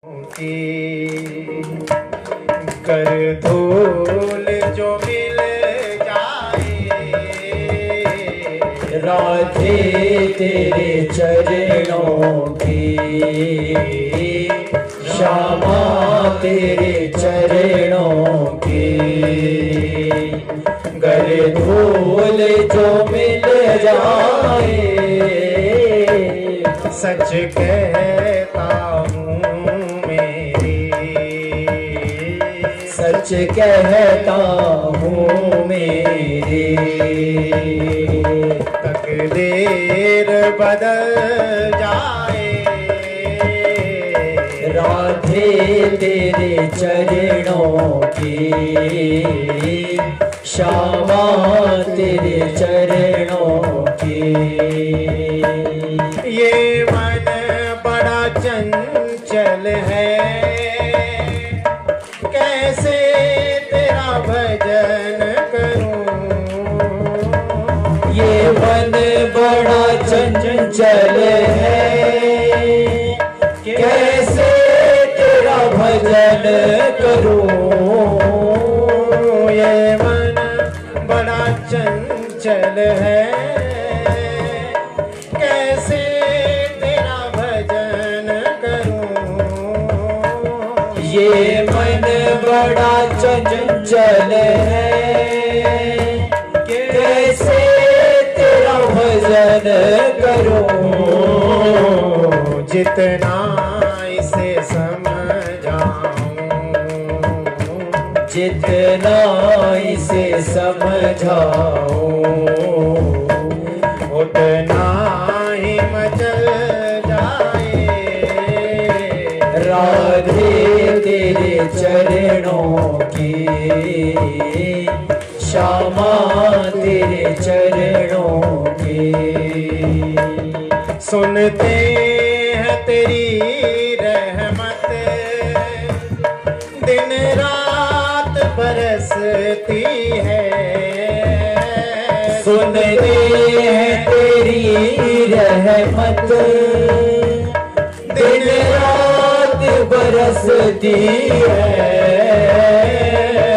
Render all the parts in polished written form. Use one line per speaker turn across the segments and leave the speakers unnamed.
की कर धूल जो मिल जाए,
राधे तेरे चरणों की, श्यामा तेरे चरणों की, गर धूल जो मिल जाए,
सच कहता हूँ
सच कहता हूँ मेरी,
तकदीर बदल जाए,
राधे तेरे चरणों की, श्यामा तेरे चरणों की।
ये मन बड़ा चंचल है, कैसे तेरा भजन करूं।
ये मन बड़ा चंचल है, कैसे तेरा भजन करूं।
ये मन बड़ा चंचल है, कैसे तेरा भजन करूं।
ये मन बड़ा चंचल है, कैसे तेरा भजन करूं।
जितना इसे समझाऊं,
जितना इसे समझाऊं,
उतना ही मचल जाए,
राधे तेरे चरणों की, श्यामा तेरे चरणों की।
सुनते हैं तेरी रहमत, दिन रात बरसती है।
सुनते हैं तेरी रहमत, दिन रात बरसती है।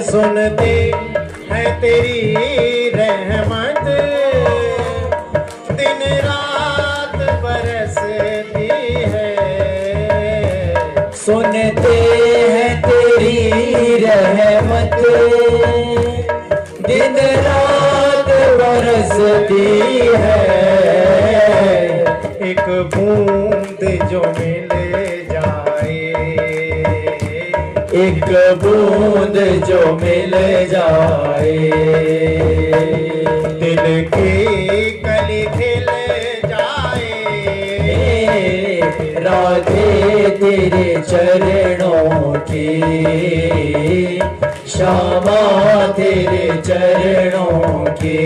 सुनते हैं तेरी रहमत, दिन रात बरसती है।
सुनते हैं तेरी रहमत, दिन रात बरसती है।
एक बूंद जो मिल जाए,
एक बूंद जो मिल जाए,
दिल की कली खिल जाए,
राधे तेरे चरणों की, श्यामा तेरे चरणों की,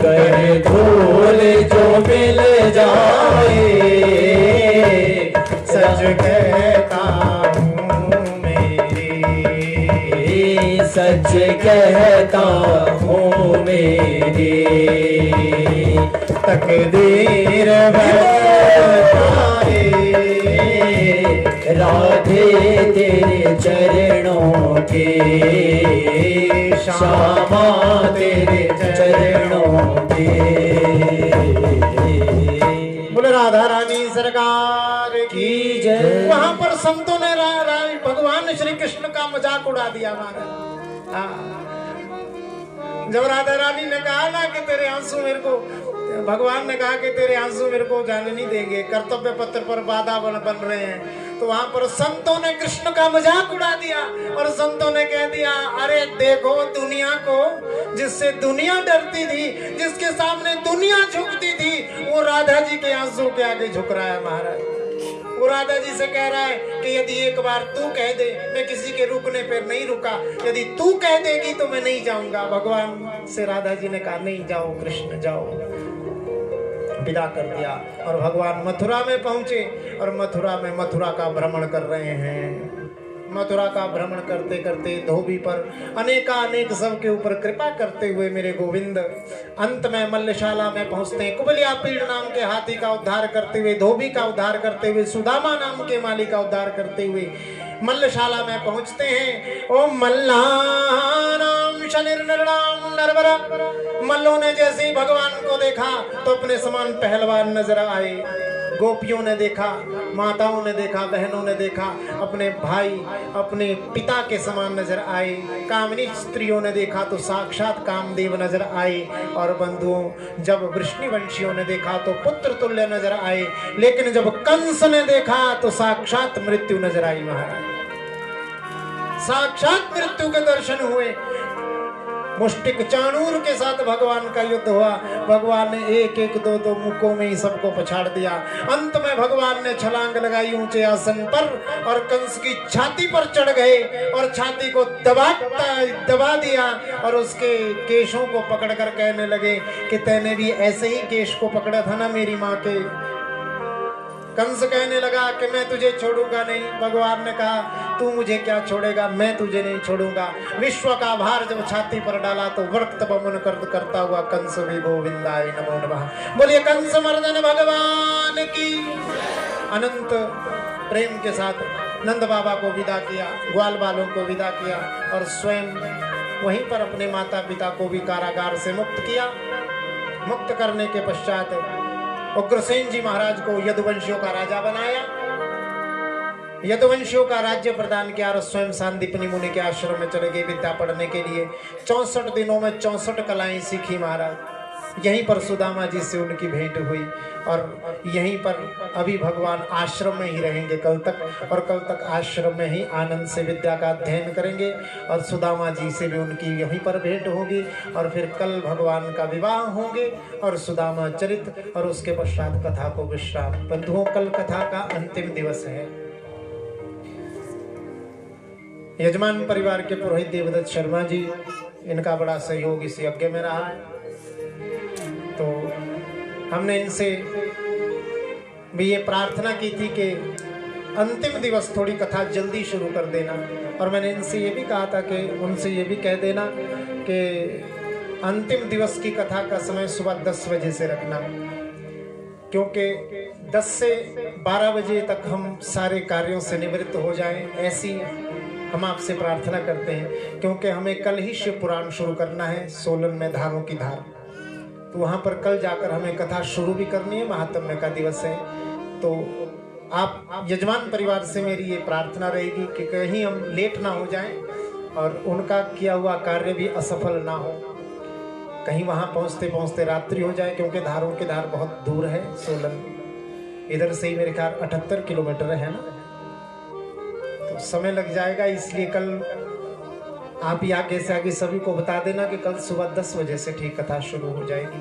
कर धूल जो मिल जाए,
सच कहता हूँ मेरी,
सच कहता हूँ मेरी,
तकदीर बदल जाए,
राधे तेरे चरणों की, श्यामा तेरे चरणों की।
बोले राधा रानी सरकार
की जय।
वहां पर संतों ने भगवान श्री कृष्ण का मजाक उड़ा दिया महाराज। जब राधा रानी ने कहा ना कि तेरे आंसू मेरे को, भगवान ने कहा कि तेरे आंसू मेरे को जाने नहीं देंगे, कर्तव्य पत्र पर बाधा बन रहे हैं, तो वहां पर संतों ने कृष्ण का मजाक उड़ा दिया और संतों ने कह दिया, अरे देखो दुनिया को, जिससे दुनिया डरती थी, जिसके सामने दुनिया झुकती थी, वो राधा जी के आंसू के आगे झुक रहा है महाराज। वो राधा जी से कह रहा है कि यदि एक बार तू कह दे, मैं किसी के रुकने पर नहीं रुका, यदि तू कह देगी तो मैं नहीं जाऊंगा। भगवान से राधा जी ने कहा, नहीं जाओ कृष्ण जाओ, विदा कर दिया। और भगवान मथुरा में पहुंचे और मथुरा में मथुरा का भ्रमण कर रहे हैं। मथुरा का भ्रमण करते करते धोबी पर अनेक सबके ऊपर कृपा करते हुए मेरे गोविंद अंत में मल्लशाला में पहुंचते हैं। कुबलिया पीड़ नाम के हाथी का उद्धार करते हुए, धोबी का उद्धार करते हुए, सुदामा नाम के माली का उद्धार करते हुए मल्लशाला में पहुंचते हैं। ओम मल्लानाम शनिर्नरणाम नरवरा। मल्लों ने जैसे ही भगवान को देखा तो अपने समान पहलवान नजर आए। गोपियों ने देखा, माताओं ने देखा, बहनों ने देखा, अपने भाई अपने पिता के समान नजर आए। कामनी स्त्रियों ने देखा तो साक्षात कामदेव नजर आए। और बंधुओं, जब वृष्णिवंशियों ने देखा तो पुत्र तुल्य नजर आए। लेकिन जब कंस ने देखा तो साक्षात मृत्यु नजर आई। महाराज, साक्षात मृत्यु के दर्शन हुए। मुष्टिक चाणूर के साथ भगवान का युद्ध हुआ। भगवान ने एक एक दो मुखों में ही सबको पछाड़ दिया। अंत में भगवान ने छलांग लगाई ऊंचे आसन पर और कंस की छाती पर चढ़ गए और छाती को दबा दिया और उसके केशों को पकड़कर कहने लगे कि तैने भी ऐसे ही केश को पकड़ा था ना मेरी माँ के। कंस कहने लगा कि मैं तुझे छोड़ूंगा नहीं। भगवान ने कहा तू मुझे क्या छोड़ेगा, मैं तुझे नहीं छोड़ूंगा। विश्व का भार जब छाती पर डाला तो वर्त बमन करता हुआ कंस भी गोविंदाय नमो नमः। बोलिए कंस मर्दन भगवान की। अनंत प्रेम के साथ नंद बाबा को विदा किया, ग्वाल बालों को विदा किया और स्वयं वहीं पर अपने माता पिता को भी कारागार से मुक्त किया। मुक्त करने के पश्चात उग्रसेन जी महाराज को यदुवंशियों का राजा बनाया। यदुवंशियों का राज्य प्रदान किया और स्वयं सांदीपनि मुनि के आश्रम में चले गए विद्या पढ़ने के लिए। 64 दिनों में 64 कलाएं सीखी महाराज। यहीं पर सुदामा जी से उनकी भेंट हुई और यहीं पर अभी भगवान आश्रम में ही रहेंगे कल तक। और कल तक आश्रम में ही आनंद से विद्या का अध्ययन करेंगे और सुदामा जी से भी उनकी यहीं पर भेंट होगी। और फिर कल भगवान का विवाह होंगे और सुदामा चरित और उसके पश्चात कथा को विश्राम। बंधुओं, कल कथा का अंतिम दिवस है। यजमान परिवार के पुरोहित देवदत्त शर्मा जी, इनका बड़ा सहयोग इस यज्ञ में रहा है। तो हमने इनसे भी ये प्रार्थना की थी कि अंतिम दिवस थोड़ी कथा जल्दी शुरू कर देना। और मैंने इनसे ये भी कहा था कि उनसे ये भी कह देना कि अंतिम दिवस की कथा का समय सुबह 10 बजे से रखना, क्योंकि 10 से 12 बजे तक हम सारे कार्यों से निवृत्त हो जाएं, ऐसी हम आपसे प्रार्थना करते हैं। क्योंकि हमें कल ही शिव पुराण शुरू करना है सोलन में, धारों की धार। तो वहाँ पर कल जाकर हमें कथा शुरू भी करनी है, महात्म्य का दिवस है। तो आप यजमान परिवार से मेरी ये प्रार्थना रहेगी कि कहीं हम लेट ना हो जाएं और उनका किया हुआ कार्य भी असफल ना हो। कहीं वहाँ पहुँचते पहुँचते रात्रि हो जाए, क्योंकि धारों की धार बहुत दूर है सोलन। इधर से ही मेरे ख्याल 78 किलोमीटर है ना, तो समय लग जाएगा। इसलिए कल आप ही आगे से आगे सभी को बता देना कि कल सुबह 10 बजे से ठीक कथा शुरू हो जाएगी।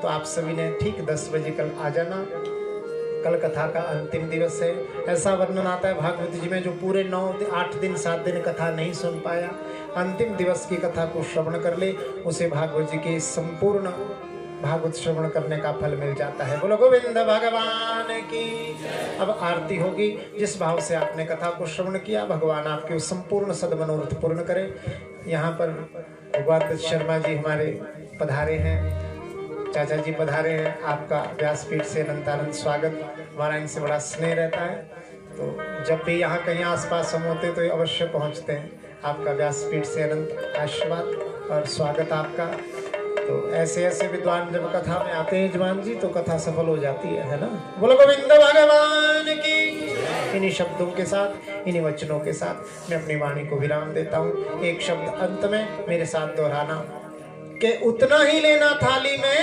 तो आप सभी ने ठीक 10 बजे कल आ जाना। कल कथा का अंतिम दिवस है। ऐसा वर्णन आता है भागवत जी में, जो पूरे 8 दिन 7 दिन कथा नहीं सुन पाया, अंतिम दिवस की कथा को श्रवण कर ले, उसे भागवत जी के संपूर्ण भागवत श्रवण करने का फल मिल जाता है। बोलो गोविंद भगवान की। अब आरती होगी। जिस भाव से आपने कथा को श्रवण किया, भगवान आपके संपूर्ण सद्मनोरथ पूर्ण करे। यहाँ पर भगवान शर्मा जी हमारे पधारे हैं, चाचा जी पधारे हैं। आपका व्यासपीठ से अनंतानंद स्वागत। हमारा इनसे बड़ा स्नेह रहता है, तो जब भी यहाँ कहीं आसपास हम होते तो अवश्य पहुँचते हैं। आपका व्यासपीठ से अनंत आशीर्वाद और स्वागत आपका। तो ऐसे ऐसे विद्वान जब कथा में आते हैं जवान जी, तो कथा सफल हो जाती है ना। बोलो गोविंद भगवान की। इन्हीं शब्दों के साथ, इन्हीं वचनों के साथ मैं अपनी वाणी को विराम देता हूँ। एक शब्द अंत में मेरे साथ दोहराना कि उतना ही लेना थाली में,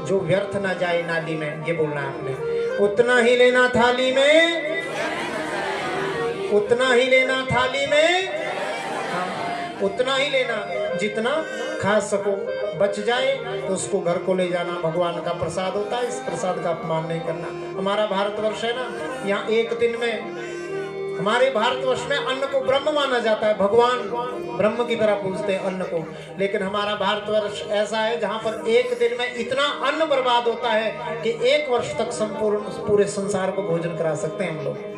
जो व्यर्थ ना जाए नाली में, ये बोलना आपने। उतना ही लेना थाली में, उतना ही लेना थाली में, उतना ही लेना जितना खा सको। बच जाए तो उसको घर को ले जाना, भगवान का प्रसाद होता है, इस प्रसाद का अपमान नहीं करना। हमारा भारतवर्ष है ना, यहाँ एक दिन में हमारे भारतवर्ष में अन्न को ब्रह्म माना जाता है। भगवान ब्रह्म की तरह पूजते हैं अन्न को। लेकिन हमारा भारतवर्ष ऐसा है जहाँ पर एक दिन में इतना अन्न बर्बाद होता है कि 1 वर्ष तक संपूर्ण पूरे संसार को भोजन करा सकते हैं हम लोग।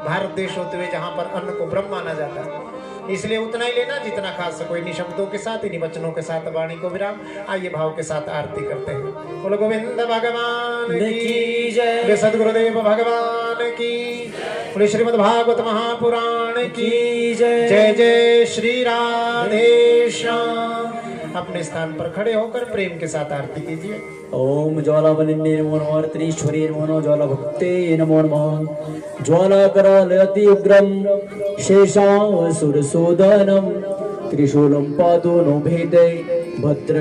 भारत देश होते हुए जहाँ पर अन्न को ब्रह्म माना जाता है, इसलिए उतना ही लेना जितना खा सको। इन्हीं शब्दों के साथ, इन्हीं वचनों के साथ वाणी को विराम। आइए भाव के साथ आरती करते हैं। बोलो गोविंद भगवान की
जय।
बोले सद्गुरुदेव भगवान की, बोले श्रीमद् भागवत महापुराण की
जय।
जय जय श्री राधे श्याम। अपने स्थान पर खड़े होकर प्रेम के साथ आरती कीजिए।
ओम ज्वालावलिन्ये नमो नमः, त्रीश्वरी नमो नमः, ज्वालाभक्ते नमो नमः। ज्वालाकरालयति उग्रं शेषासुरसूदनं, त्रिशूलं पादो नो भेदे भद्र